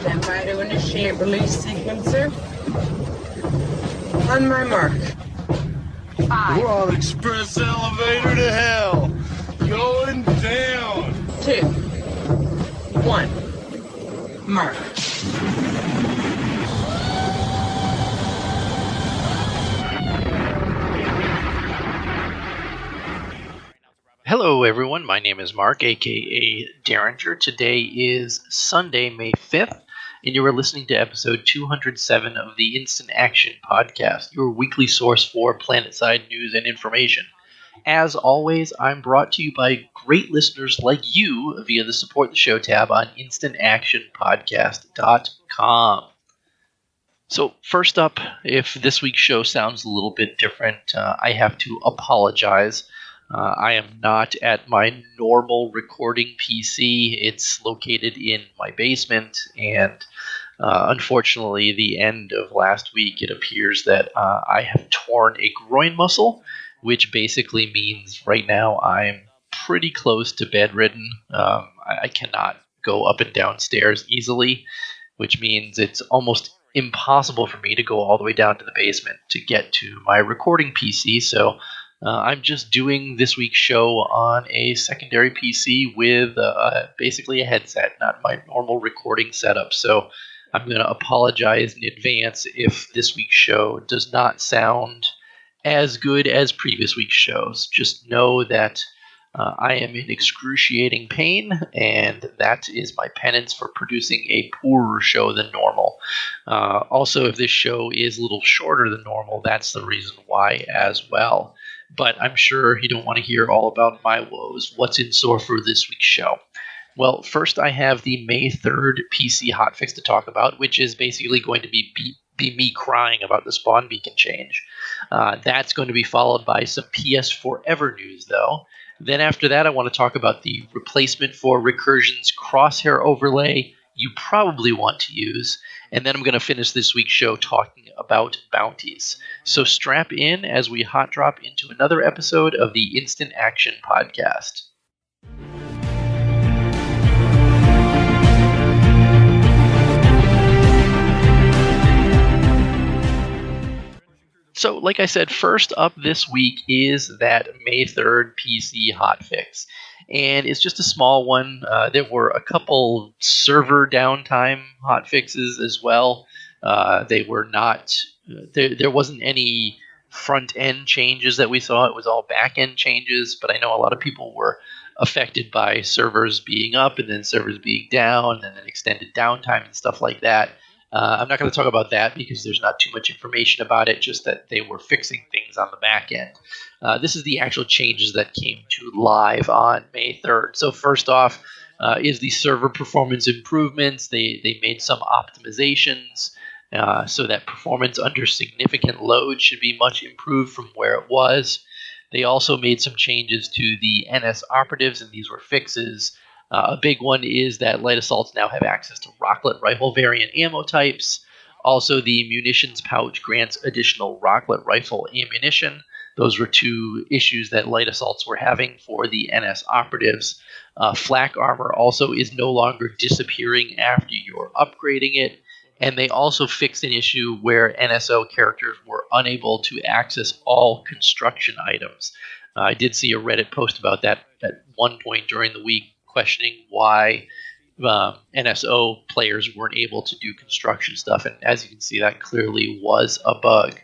Stand by to initiate release sequencer. On my mark. 5. We're on express elevator to hell. Going down. 2. 1. Mark. Hello everyone, my name is Mark, aka Derringer. Today is Sunday, May 5th, and you are listening to episode 207 of the Instant Action Podcast, your weekly source for Planetside news and information. As always, I'm brought to you by great listeners like you via the Support the Show tab on instantactionpodcast.com. So first up, if this week's show sounds a little bit different, I have to apologize. I am not at my normal recording PC. It's located in my basement, and unfortunately, the end of last week, it appears that I have torn a groin muscle, which basically means right now I'm pretty close to bedridden. I cannot go up and down stairs easily, which means it's almost impossible for me to go all the way down to the basement to get to my recording PC, so I'm just doing this week's show on a secondary PC with basically a headset, not my normal recording setup. So I'm going to apologize in advance if this week's show does not sound as good as previous week's shows. Just know that I am in excruciating pain, and that is my penance for producing a poorer show than normal. Also, if this show is a little shorter than normal, that's the reason why as well. But I'm sure you don't want to hear all about my woes. What's in store for this week's show? Well, first I have the May 3rd PC Hotfix to talk about, which is basically going to be me crying about the spawn beacon change. That's going to be followed by some PS4 Ever news, though. Then after that, I want to talk about the replacement for Recursion's Crosshair overlay you probably want to use. And then I'm going to finish this week's show talking about Bounties. So strap in as we hot drop into another episode of the Instant Action Podcast. So, like I said, first up this week is that May 3rd PC hotfix. And it's just a small one. There were a couple server downtime hotfixes as well. They were not... There wasn't any front-end changes that we saw. It was all back-end changes. But I know a lot of people were affected by servers being up and then servers being down and then extended downtime and stuff like that. I'm not going to talk about that because there's not too much information about it, just that they were fixing things on the back end. This is the actual changes that came to live on May 3rd. So first off is the server performance improvements. They made some optimizations so that performance under significant load should be much improved from where it was. They also made some changes to the NS operatives, and these were fixes. A big one is that light assaults now have access to rocklet rifle variant ammo types. Also, the munitions pouch grants additional rocklet rifle ammunition. Those were two issues that light assaults were having for the NS operatives. Flak armor also is no longer disappearing after you're upgrading it. And they also fixed an issue where NSO characters were unable to access all construction items. I did see a Reddit post about that at one point during the week, questioning why NSO players weren't able to do construction stuff, and as you can see, that clearly was a bug.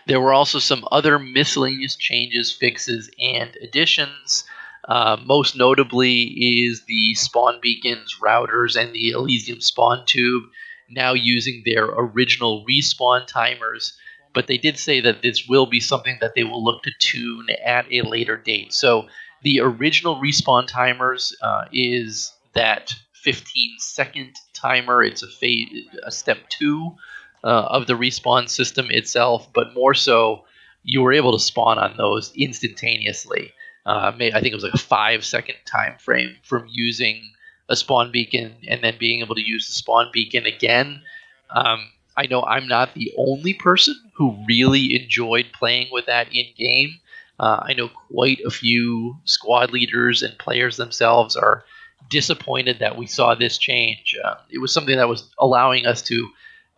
There were also some other miscellaneous changes, fixes, and additions. Most notably is the spawn beacons, routers, and the Elysium spawn tube now using their original respawn timers, but they did say that this will be something that they will look to tune at a later date. So the original respawn timers is that 15-second timer. It's a step 2 of the respawn system itself, but more so, you were able to spawn on those instantaneously. I think it was like a 5-second time frame from using a spawn beacon and then being able to use the spawn beacon again. I know I'm not the only person who really enjoyed playing with that in-game. I know quite a few squad leaders and players themselves are disappointed that we saw this change. It was something that was allowing us to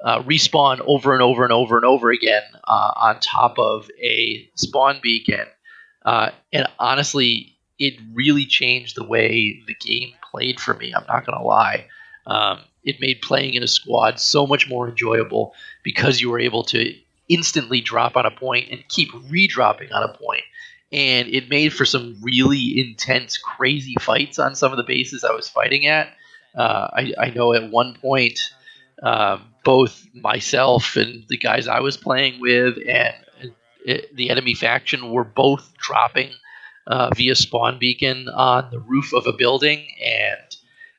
respawn over and over and over and over again on top of a spawn beacon. And honestly, it really changed the way the game played for me. I'm not going to lie. It made playing in a squad so much more enjoyable because you were able to instantly drop on a point and keep redropping on a point. And it made for some really intense, crazy fights on some of the bases I was fighting at. I know at one point, both myself and the guys I was playing with and the enemy faction were both dropping via spawn beacon on the roof of a building, and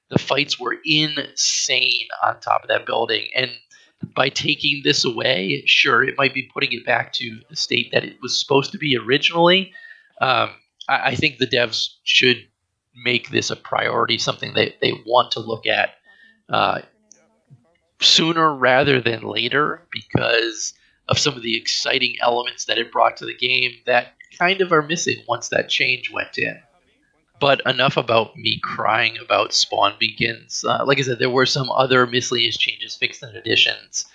the fights were insane on top of that building. And by taking this away, sure, it might be putting it back to the state that it was supposed to be originally. I think the devs should make this a priority, something that they want to look at sooner rather than later, because of some of the exciting elements that it brought to the game that kind of are missing once that change went in. But enough about me crying about spawn beacons. Like I said, there were some other miscellaneous changes fixed in additions.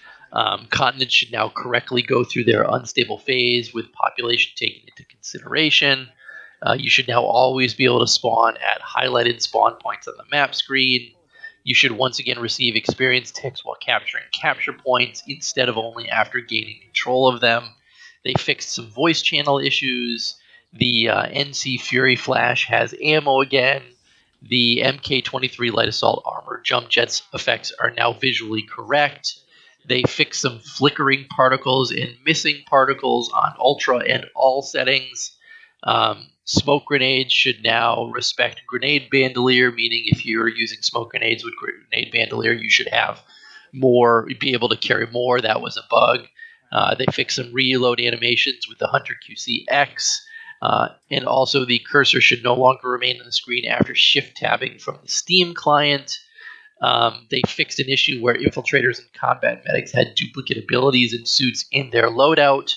Continents should now correctly go through their unstable phase with population taken into consideration. You should now always be able to spawn at highlighted spawn points on the map screen. You should once again receive experience ticks while capturing capture points instead of only after gaining control of them. They fixed some voice channel issues. The NC Fury Flash has ammo again. The MK23 Light Assault Armor Jump Jets effects are now visually correct. They fixed some flickering particles and missing particles on Ultra and all settings. Smoke grenades should now respect Grenade Bandolier, meaning if you're using smoke grenades with Grenade Bandolier, you should have more, be able to carry more. That was a bug. They fixed some reload animations with the Hunter QC-X. And also the cursor should no longer remain on the screen after shift tabbing from the Steam client. They fixed an issue where infiltrators and combat medics had duplicate abilities and suits in their loadout.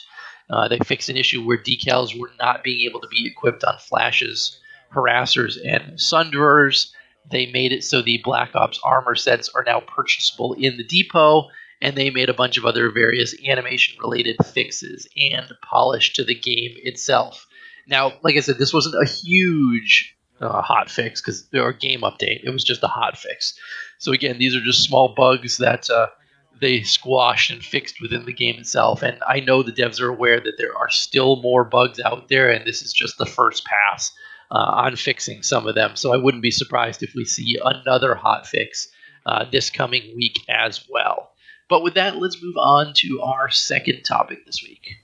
They fixed an issue where decals were not being able to be equipped on flashes, harassers, and sunderers. They made it so the Black Ops armor sets are now purchasable in the depot, and they made a bunch of other various animation-related fixes and polish to the game itself. Now, like I said, this wasn't a huge hot fix because or game update. It was just a hot fix. So again, these are just small bugs that they squashed and fixed within the game itself. And I know the devs are aware that there are still more bugs out there, and this is just the first pass on fixing some of them. So I wouldn't be surprised if we see another hot fix this coming week as well. But with that, let's move on to our second topic this week.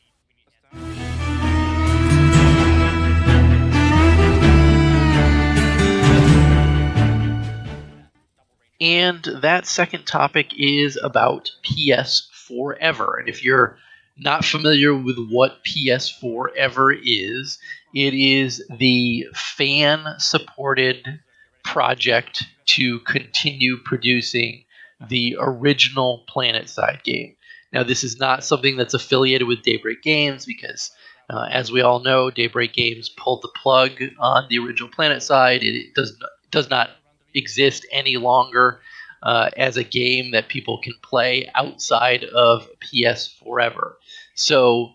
And that second topic is about PS4 Ever. And if you're not familiar with what PS4 Ever is, it is the fan-supported project to continue producing the original Planetside game. Now, this is not something that's affiliated with Daybreak Games because, as we all know, Daybreak Games pulled the plug on the original Planetside. It does not exist any longer as a game that people can play outside of PS4 Ever. So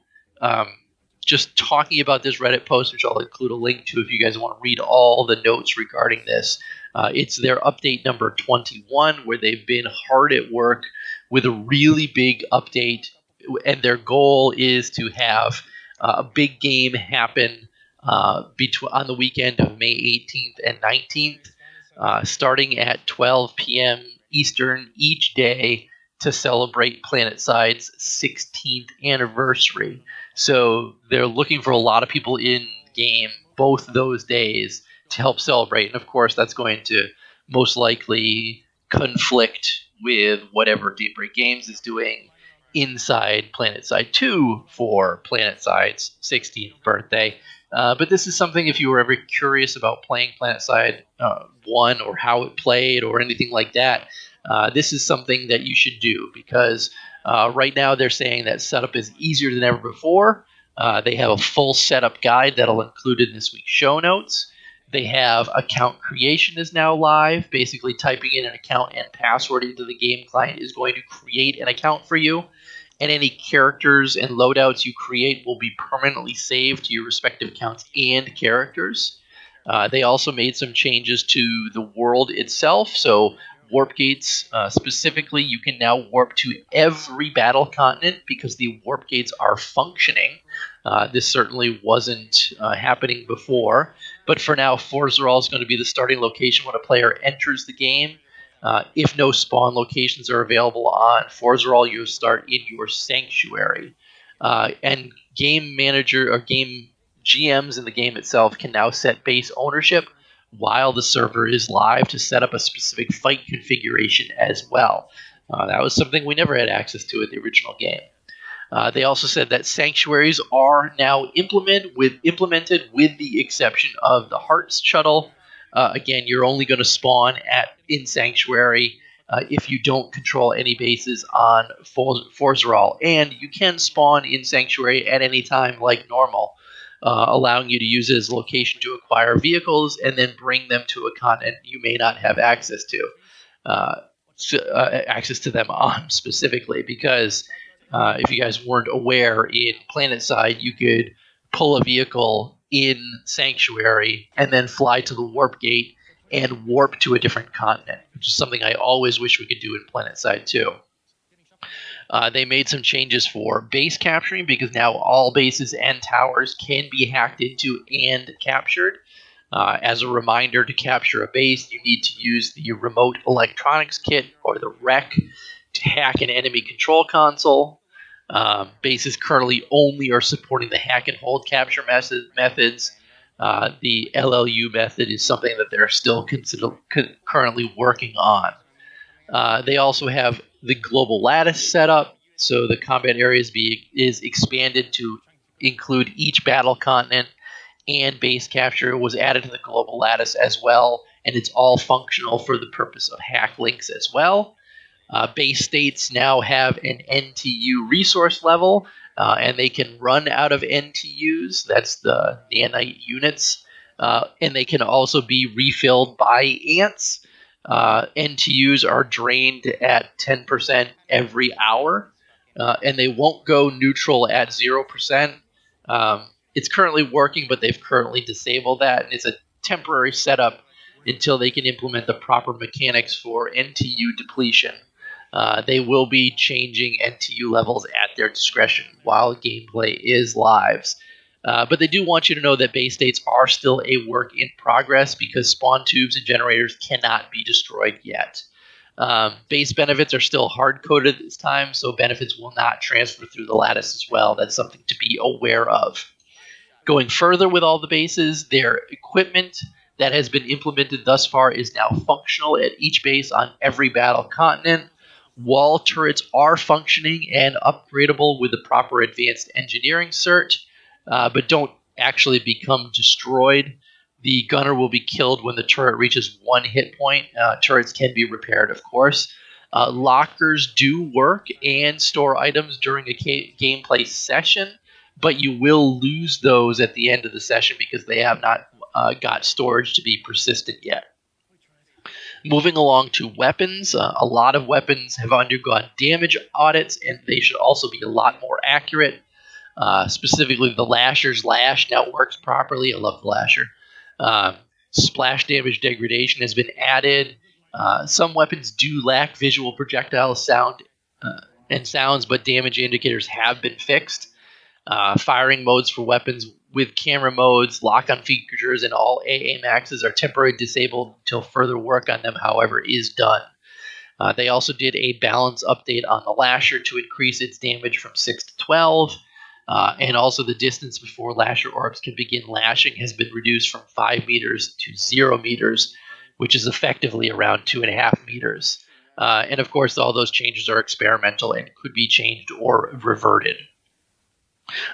just talking about this Reddit post, which I'll include a link to if you guys want to read all the notes regarding this, it's their update number 21, where they've been hard at work with a really big update, and their goal is to have a big game happen on the weekend of May 18th and 19th. Starting at 12 p.m. Eastern each day to celebrate Planetside's 16th anniversary. So they're looking for a lot of people in game both those days to help celebrate. And of course, that's going to most likely conflict with whatever Daybreak Games is doing inside Planetside 2 for Planetside's 16th birthday. But this is something, if you were ever curious about playing Planetside 1 or how it played or anything like that, this is something that you should do because right now they're saying that setup is easier than ever before. They have a full setup guide that'll include in this week's show notes. They have account creation is now live. Basically, typing in an account and password into the game client is going to create an account for you. And any characters and loadouts you create will be permanently saved to your respective accounts and characters. They also made some changes to the world itself. So warp gates, specifically, you can now warp to every battle continent because the warp gates are functioning. This certainly wasn't happening before. But for now, Forzaral is going to be the starting location when a player enters the game. If no spawn locations are available on Forzaral, you'll start in your sanctuary. And game manager or game GMs in the game itself can now set base ownership while the server is live to set up a specific fight configuration as well. That was something we never had access to in the original game. They also said that sanctuaries are now implemented with the exception of the Hearts shuttle. Again, you're only going to spawn in Sanctuary if you don't control any bases on Forzaral. And you can spawn in Sanctuary at any time like normal, allowing you to use it as a location to acquire vehicles and then bring them to a continent you may not have access to. Access to them on specifically, because if you guys weren't aware, in Planetside you could pull a vehicle in Sanctuary and then fly to the warp gate and warp to a different continent, which is something I always wish we could do in Planetside too. They made some changes for base capturing because now all bases and towers can be hacked into and captured. As a reminder, to capture a base, you need to use the remote electronics kit or the REC to hack an enemy control console. Bases currently only are supporting the hack and hold capture methods. The LLU method is something that they're still currently working on. They also have the global lattice set up, so the combat areas is expanded to include each battle continent, and base capture was added to the global lattice as well, and it's all functional for the purpose of hack links as well. Base states now have an NTU resource level, and they can run out of NTUs. That's the nanite units. And they can also be refilled by ants. NTUs are drained at 10% every hour, and they won't go neutral at 0%. It's currently working, but they've currently disabled that, and it's a temporary setup until they can implement the proper mechanics for NTU depletion. They will be changing NTU levels at their discretion while gameplay is live. But they do want you to know that base states are still a work in progress because spawn tubes and generators cannot be destroyed yet. Base benefits are still hard-coded at this time, so benefits will not transfer through the lattice as well. That's something to be aware of. Going further with all the bases, their equipment that has been implemented thus far is now functional at each base on every battle continent. Wall turrets are functioning and upgradable with the proper advanced engineering cert, but don't actually become destroyed. The gunner will be killed when the turret reaches 1 hit point. Turrets can be repaired, of course. Lockers do work and store items during a gameplay session, but you will lose those at the end of the session because they have not got storage to be persistent yet. Moving along to weapons, a lot of weapons have undergone damage audits, and they should also be a lot more accurate. Specifically, the Lasher's Lash now works properly. I love the Lasher. Splash damage degradation has been added. Some weapons do lack visual projectile sound and sounds, but damage indicators have been fixed. Firing modes for weapons with camera modes, lock-on features, and all AA maxes are temporarily disabled until further work on them, however, is done. They also did a balance update on the Lasher to increase its damage from 6 to 12, and also the distance before Lasher orbs can begin lashing has been reduced from 5 meters to 0 meters, which is effectively around 2.5 meters. And of course, all those changes are experimental and could be changed or reverted.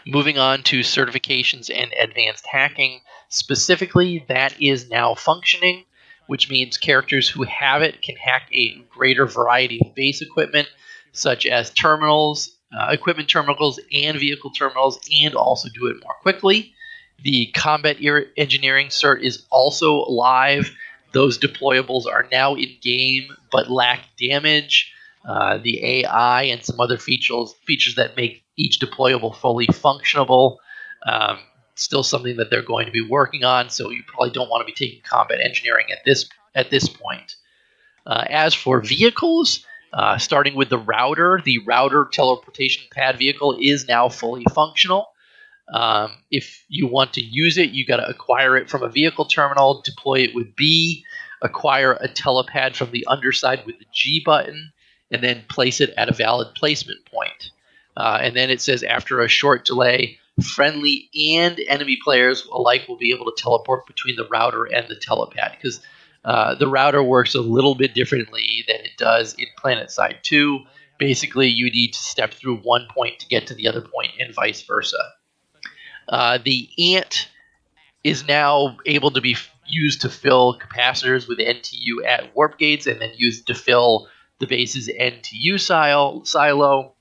Moving on to certifications and advanced hacking, specifically, that is now functioning, which means characters who have it can hack a greater variety of base equipment, such as terminals, equipment terminals, and vehicle terminals, and also do it more quickly. The combat engineering cert is also live. Those deployables are now in game but lack damage. The AI and some other features that make each deployable fully functionable. Still something that they're going to be working on, so you probably don't want to be taking combat engineering at this point. As for vehicles, starting with the router teleportation pad vehicle is now fully functional. If you want to use it, you got to acquire it from a vehicle terminal, deploy it with B, acquire a telepad from the underside with the G button, and then place it at a valid placement point. And then it says after a short delay, friendly and enemy players alike will be able to teleport between the router and the telepad, because the router works a little bit differently than it does in Planetside 2. Basically, you need to step through one point to get to the other point and vice versa. The Ant is now able to be used to fill capacitors with NTU at warp gates and then used to fill the base's NTU silo.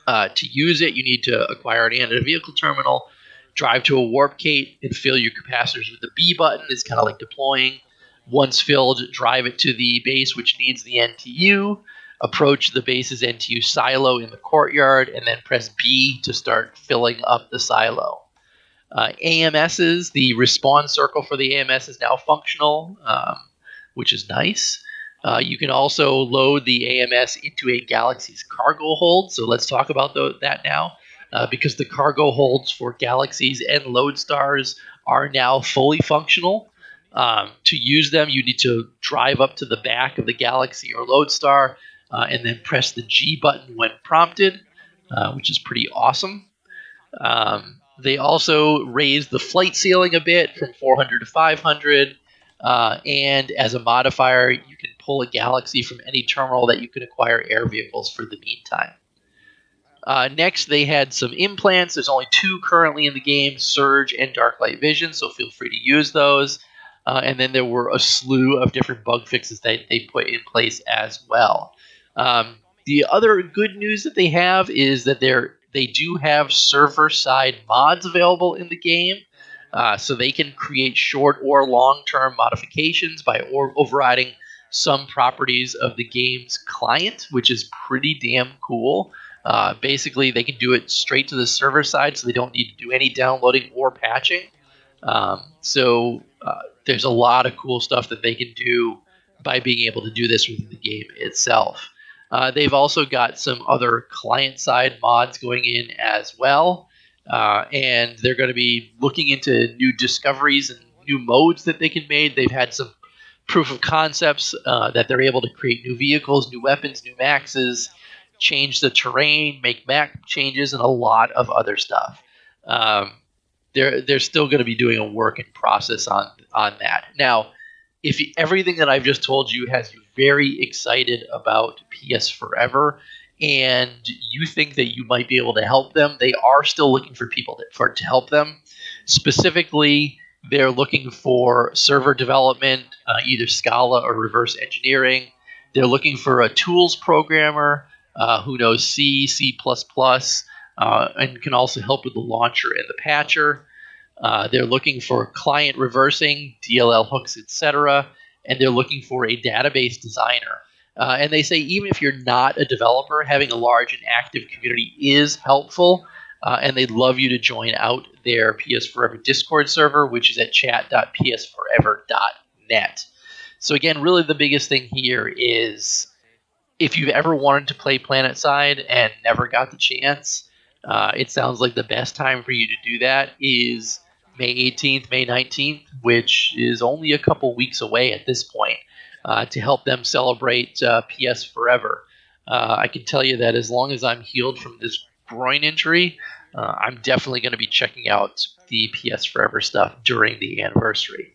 To use it, you need to acquire an Ant at a vehicle terminal, drive to a warp gate, and fill your capacitors with the B button. It's kind of like deploying. Once filled, drive it to the base, which needs the NTU, approach the base's NTU silo in the courtyard, and then press B to start filling up the silo. AMSs, the respawn circle for the AMS is now functional, which is nice. You can also load the AMS into a Galaxy's cargo hold, so let's talk about that now. Because the cargo holds for Galaxies and Lodestars are now fully functional. To use them, you need to drive up to the back of the Galaxy or Lodestar and then press the G button when prompted, which is pretty awesome. They also raised the flight ceiling a bit from 400 to 500, and as a modifier, you can pull a Galaxy from any terminal that you can acquire air vehicles for the meantime. Next, they had some implants. There's only 2 currently in the game, Surge and Dark Light Vision, so feel free to use those. And then there were a slew of different bug fixes that they put in place as well. The other good news that they have is that they do have server-side mods available in the game, so they can create short or long-term modifications by overriding some properties of the game's client, which is pretty damn cool. Basically, they can do it straight to the server side, so they don't need to do any downloading or patching. So there's a lot of cool stuff that they can do by being able to do this within the game itself. They've also got some other client-side mods going in as well, and they're going to be looking into new discoveries and new modes that they can make. They've had some proof of concepts that they're able to create new vehicles, new weapons, new maxes, change the terrain, make map changes, and a lot of other stuff. They're still going to be doing a work in process on that. Now, if everything that I've just told you has you very excited about PS4Ever, and you think that you might be able to help them, they are still looking for people to help them. Specifically, they're looking for server development, either Scala or reverse engineering. They're looking for a tools programmer who knows C, C++, and can also help with the launcher and the patcher. They're looking for client reversing, DLL hooks, etc., and they're looking for a database designer. And they say even if you're not a developer, having a large and active community is helpful, and they'd love you to join out their PS4Ever Discord server, which is at chat.ps4ever.net. So again, really the biggest thing here is if you've ever wanted to play Planetside and never got the chance, it sounds like the best time for you to do that is May 18th, May 19th, which is only a couple weeks away at this point, to help them celebrate PS4Ever. I can tell you that as long as I'm healed from this groin injury, I'm definitely going to be checking out the PS4Ever stuff during the anniversary.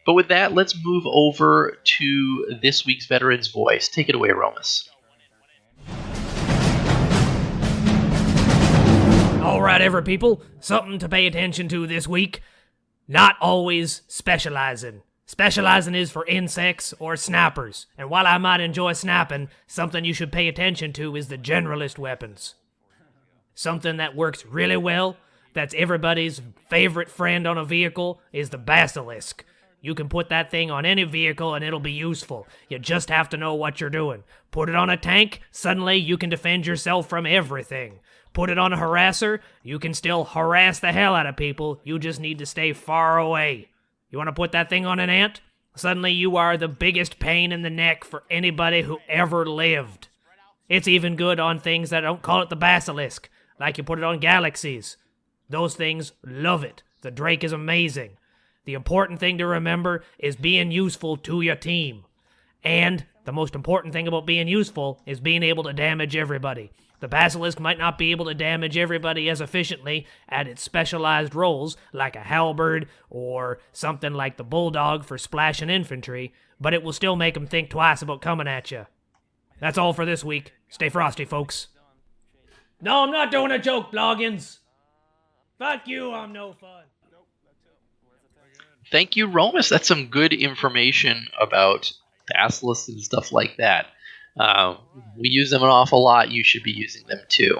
But with that, let's move over to this week's Veteran's Voice. Take it away, Romus. Alright, Ever people, something to pay attention to this week. Not always specializing. Specializing is for insects or snappers, and while I might enjoy snapping, something you should pay attention to is the generalist weapons. Something that works really well, that's everybody's favorite friend on a vehicle is the basilisk. You can put that thing on any vehicle and it'll be useful. You just have to know what you're doing. Put it on a tank, suddenly you can defend yourself from everything. Put it on a harasser, you can still harass the hell out of people, you just need to stay far away. You want to put that thing on an ant? Suddenly you are the biggest pain in the neck for anybody who ever lived. It's even good on things that don't call it the basilisk, like you put it on galaxies. Those things love it. The Drake is amazing. The important thing to remember is being useful to your team. And the most important thing about being useful is being able to damage everybody. The basilisk might not be able to damage everybody as efficiently at its specialized roles, like a halberd or something like the bulldog for splashing infantry, but it will still make them think twice about coming at you. That's all for this week. Stay frosty, folks. No, I'm not doing a joke, Bloggins. Fuck you, I'm no fun. Thank you, Romus. That's some good information about basilisks and stuff like that. We use them an awful lot. You should be using them too.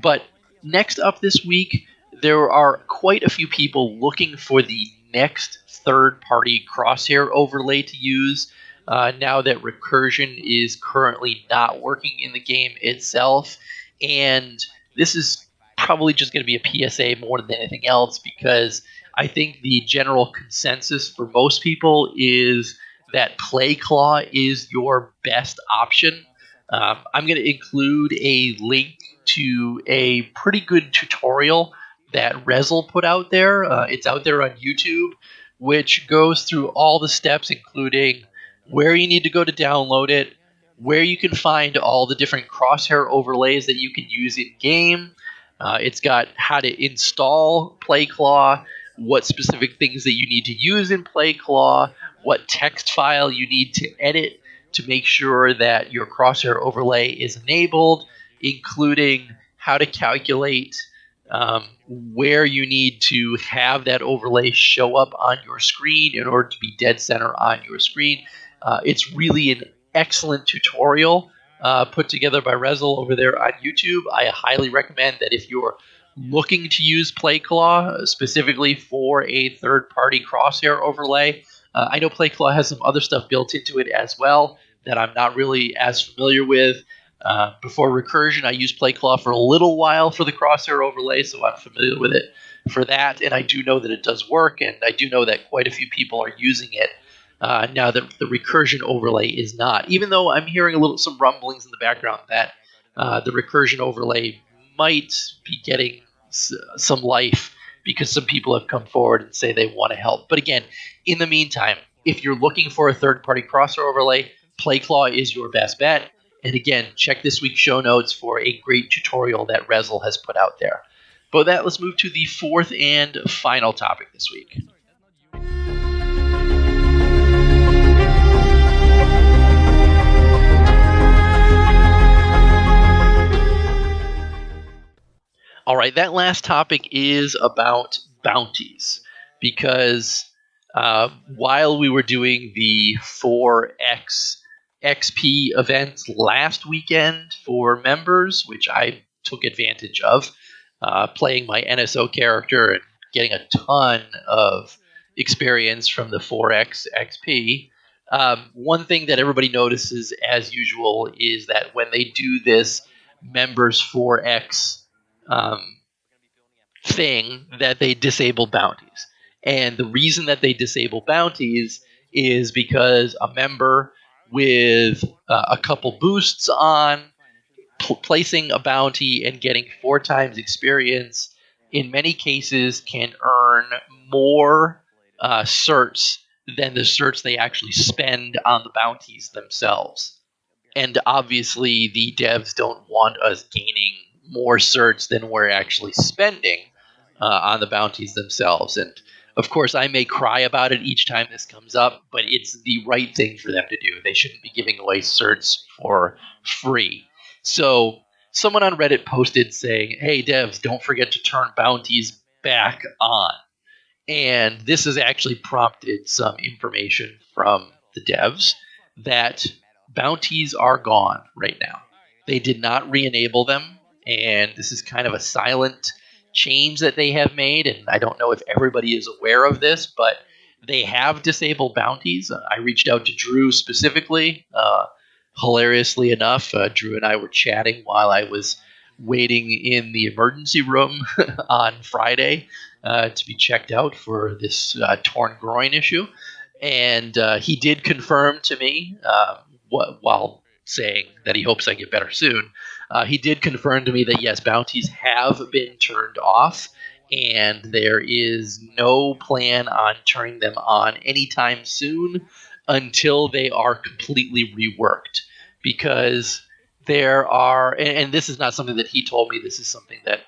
But next up this week, there are quite a few people looking for the next third-party Crosshair overlay to use now that recursion is currently not working in the game itself. And this is probably just going to be a PSA more than anything else, because I think the general consensus for most people is that PlayClaw is your best option. I'm going to include a link to a pretty good tutorial that Rezel put out there. It's out there on YouTube, which goes through all the steps, including where you need to go to download it, where you can find all the different Crosshair overlays that you can use in-game. It's got how to install PlayClaw, what specific things that you need to use in PlayClaw, what text file you need to edit to make sure that your Crosshair overlay is enabled, including how to calculate where you need to have that overlay show up on your screen in order to be dead center on your screen. It's really an excellent tutorial put together by Rezel over there on YouTube. I highly recommend that if you're looking to use PlayClaw specifically for a third-party Crosshair overlay. I know PlayClaw has some other stuff built into it as well that I'm not really as familiar with. Before recursion, I used PlayClaw for a little while for the Crosshair overlay, so I'm familiar with it for that, and I do know that it does work, and I do know that quite a few people are using it now that the recursion overlay is not. Even though I'm hearing some rumblings in the background that the recursion overlay might be getting some life because some people have come forward and say they want to help. But again, in the meantime, if you're looking for a third-party Crosshair overlay, PlayClaw is your best bet. And again, check this week's show notes for a great tutorial that Rezel has put out there. But with that, let's move to the fourth and final topic this week. All right, that last topic is about bounties, because while we were doing the 4X XP event last weekend for members, which I took advantage of, playing my NSO character and getting a ton of experience from the 4X XP, one thing that everybody notices as usual is that when they do this members 4X thing, that they disable bounties. And the reason that they disable bounties is because a member with a couple boosts on placing a bounty and getting 4 times experience in many cases can earn more certs than the certs they actually spend on the bounties themselves. And obviously the devs don't want us gaining more certs than we're actually spending on the bounties themselves. And of course, I may cry about it each time this comes up, but it's the right thing for them to do. They shouldn't be giving away certs for free. So someone on Reddit posted saying, hey, devs, don't forget to turn bounties back on. And this has actually prompted some information from the devs that bounties are gone right now. They did not re-enable them, and this is kind of a silent change that they have made, and I don't know if everybody is aware of this, but they have disabled bounties. I reached out to Drew specifically. Hilariously enough, Drew and I were chatting while I was waiting in the emergency room on Friday to be checked out for this torn groin issue. And he did confirm to me, while saying that he hopes I get better soon, he did confirm to me that yes, bounties have been turned off, and there is no plan on turning them on anytime soon until they are completely reworked. Because there are, and this is not something that he told me, this is something that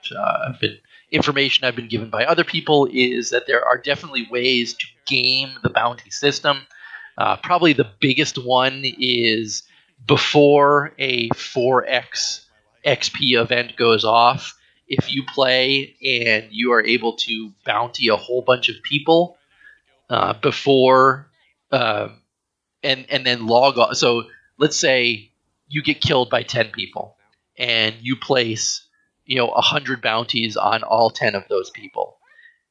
information I've been given by other people, is that there are definitely ways to game the bounty system. Probably the biggest one is before a 4x XP event goes off, if you play and you are able to bounty a whole bunch of people before and then log off. So let's say you get killed by 10 people and you place 100 bounties on all 10 of those people,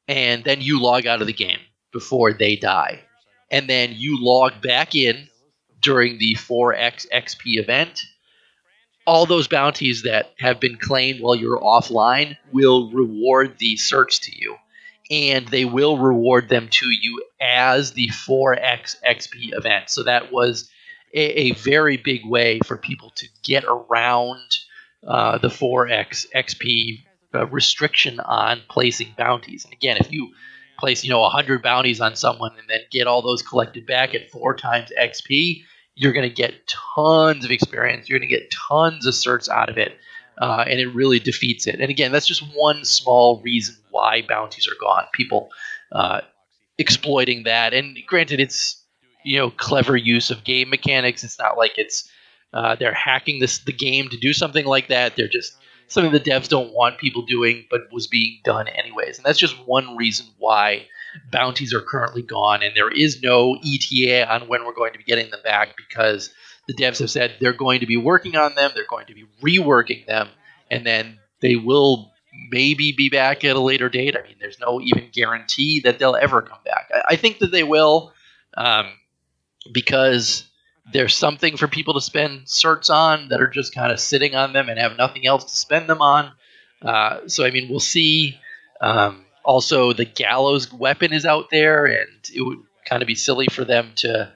and then you log out of the game before they die, and then you log back in during the 4x XP event. All those bounties that have been claimed while you're offline will reward the certs to you, and they will reward them to you as the 4x XP event. So that was a very big way for people to get around the 4x XP restriction on placing bounties. And again, if you place 100 bounties on someone and then get all those collected back at 4 times XP, you're going to get tons of experience. You're going to get tons of certs out of it, and it really defeats it. And again, that's just one small reason why bounties are gone. People exploiting that. And granted, it's clever use of game mechanics. It's not like it's they're hacking the game to do something like that. They're just something the devs don't want people doing, but was being done anyways. And that's just one reason why bounties are currently gone, and there is no ETA on when we're going to be getting them back, because the devs have said they're going to be working on them, they're going to be reworking them, and then they will maybe be back at a later date. I mean, there's no even guarantee that they'll ever come back. I think that they will, because there's something for people to spend certs on that are just kind of sitting on them and have nothing else to spend them on. So, I mean, we'll see. Also, the gallows weapon is out there, and it would kind of be silly for them to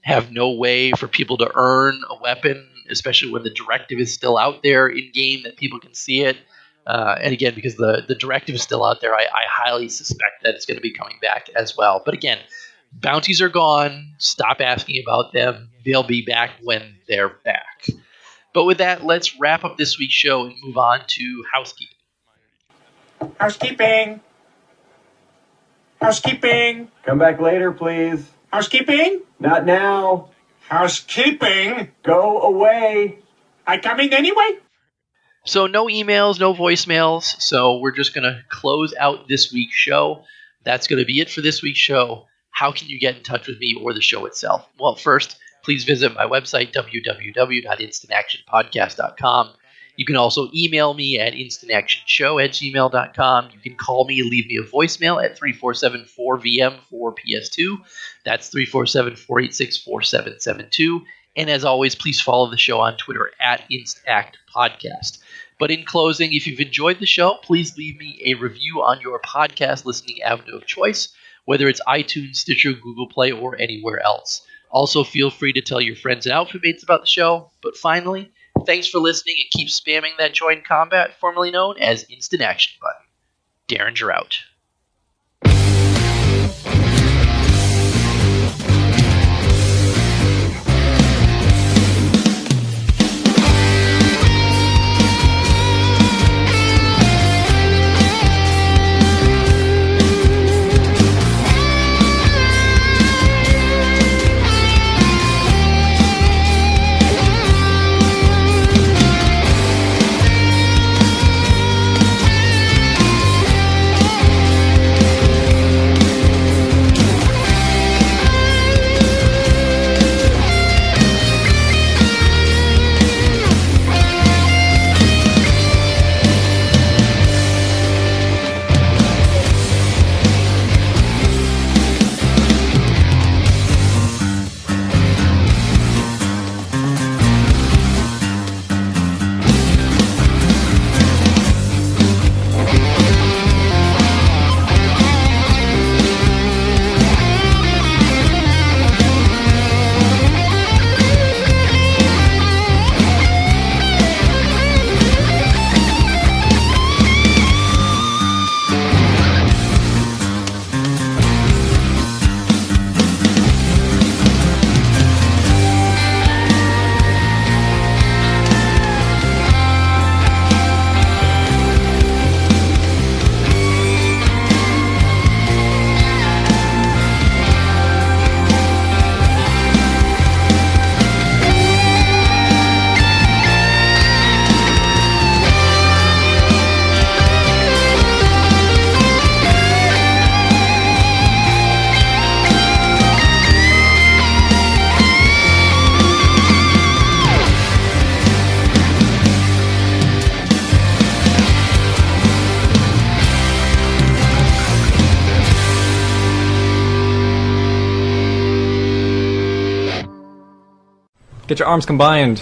have no way for people to earn a weapon, especially when the directive is still out there in-game that people can see it. And again, because the directive is still out there, I highly suspect that it's going to be coming back as well. But again, bounties are gone. Stop asking about them. They'll be back when they're back. But with that, let's wrap up this week's show and move on to housekeeping. Housekeeping. Housekeeping. Come back later, please. Housekeeping. Not now. Housekeeping. Go away. I coming anyway? So no emails, no voicemails. So we're just going to close out this week's show. That's going to be it for this week's show. How can you get in touch with me or the show itself? Well, first, please visit my website, www.instantactionpodcast.com. You can also email me at instantactionshow@gmail.com. You can call me and leave me a voicemail at 347-4VM-4PS2. That's 347-486-4772. And as always, please follow the show on Twitter at InstActPodcast. But in closing, if you've enjoyed the show, please leave me a review on your podcast listening avenue of choice, whether it's iTunes, Stitcher, Google Play, or anywhere else. Also, feel free to tell your friends and outfit mates about the show. But finally, thanks for listening, and keep spamming that Join Combat, formerly known as Instant Action button. Derringer out. Get your arms combined.